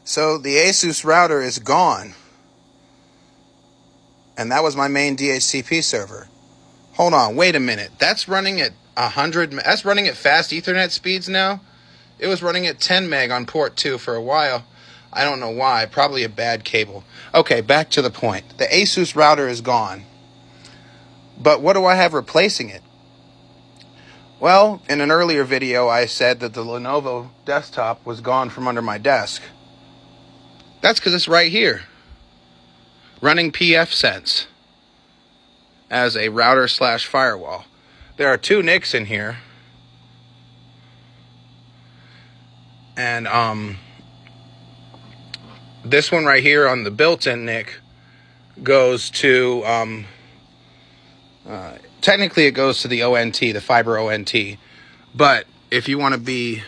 So the Asus router is gone. And that was my main DHCP server. Hold on, wait a minute. That's running at 100, that's running at fast Ethernet speeds now? It was running at 10 meg on port 2 for a while. I don't know why, probably a bad cable. Okay, back to the point. The Asus router is gone. But what do I have replacing it? Well, in an earlier video, I said that the Lenovo desktop was gone from under my desk. That's because it's right here, running pfSense as a router/firewall. There are two NICs in here, and this one right here on the built-in NIC goes to technically it goes to the ONT, the fiber ONT, but if you want to be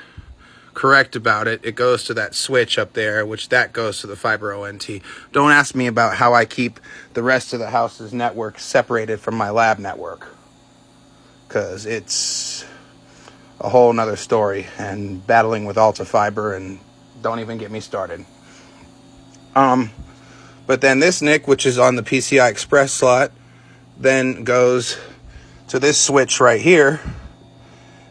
correct about it, it goes to that switch up there, which that goes to the fiber ONT. Don't ask me about how I keep the rest of the house's network separated from my lab network, because it's a whole nother story, and battling with Alta Fiber, and don't even get me started. But then this NIC, which is on the PCI Express slot, then goes to this switch right here.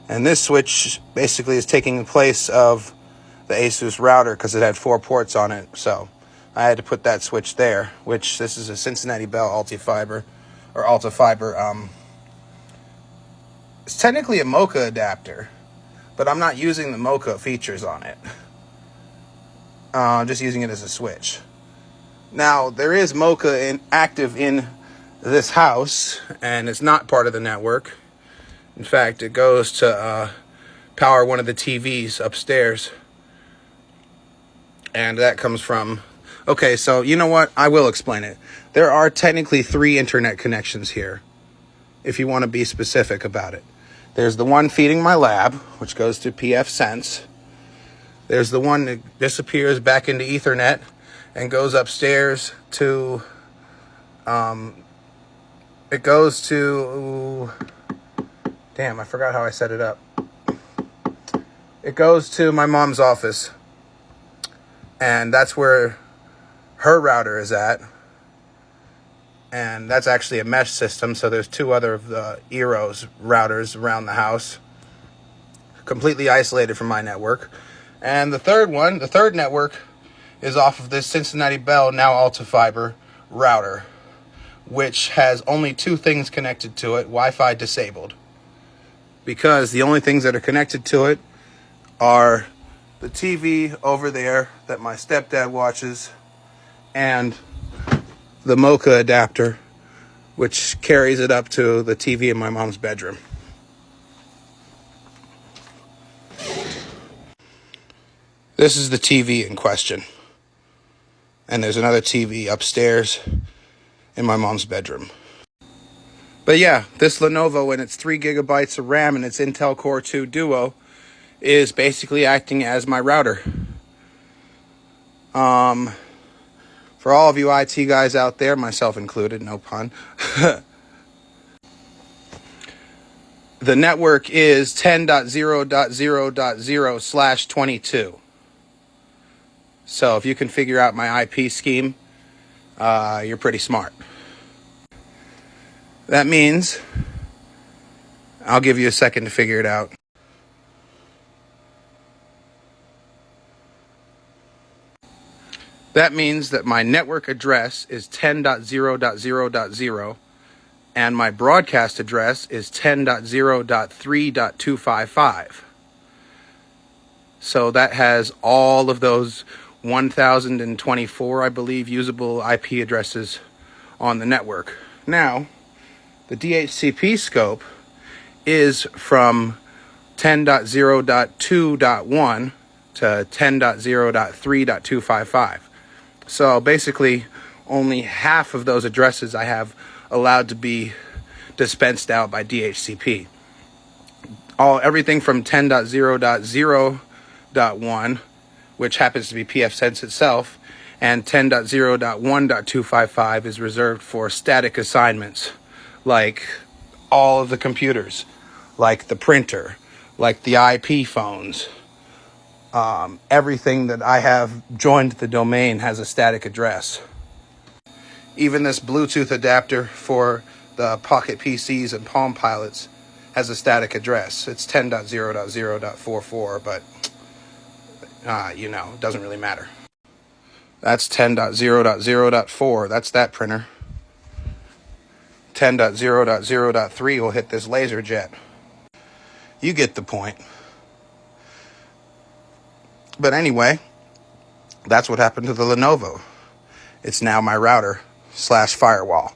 And this switch basically is taking the place of the Asus router because it had 4 ports on it. So I had to put that switch there, which this is a Cincinnati Bell Alta Fiber. It's technically a Mocha adapter, but I'm not using the Mocha features on it. I'm just using it as a switch. Now, there is Mocha active in this house, and it's not part of the network. In fact, it goes to power one of the TVs upstairs. And that comes from... Okay, so you know what? I will explain it. There are technically 3 internet connections here, if you want to be specific about it. There's the one feeding my lab, which goes to pfSense. There's the one that disappears back into Ethernet and goes upstairs to... it goes to... Damn, I forgot how I set it up. It goes to my mom's office. And that's where her router is at. And that's actually a mesh system, so there's 2 other of the Eros routers around the house, completely isolated from my network. And the third network, is off of this Cincinnati Bell, now Alta Fiber router, which has only 2 things connected to it, Wi-Fi disabled. Because the only things that are connected to it are the TV over there that my stepdad watches and the Mocha adapter, which carries it up to the TV in my mom's bedroom. This is the TV in question. And there's another TV upstairs in my mom's bedroom. But yeah, this Lenovo and its 3 gigabytes of RAM and its Intel Core 2 Duo is basically acting as my router. For all of you IT guys out there, myself included, no pun, the network is 10.0.0.0/22. So if you can figure out my IP scheme, you're pretty smart. That means, I'll give you a second to figure it out. That means that my network address is 10.0.0.0 and my broadcast address is 10.0.3.255. So that has all of those 1,024, I believe, usable IP addresses on the network. Now, the DHCP scope is from 10.0.2.1 to 10.0.3.255. So basically, only half of those addresses I have allowed to be dispensed out by DHCP. Everything from 10.0.0.1, which happens to be pfSense itself, and 10.0.1.255 is reserved for static assignments, like all of the computers, like the printer, like the IP phones, Everything that I have joined the domain has a static address. Even this Bluetooth adapter for the Pocket PCs and Palm Pilots has a static address. It's 10.0.0.44, but, it doesn't really matter. That's 10.0.0.4. That's that printer. 10.0.0.3 will hit this laser jet. You get the point. But anyway, that's what happened to the Lenovo. It's now my router / firewall.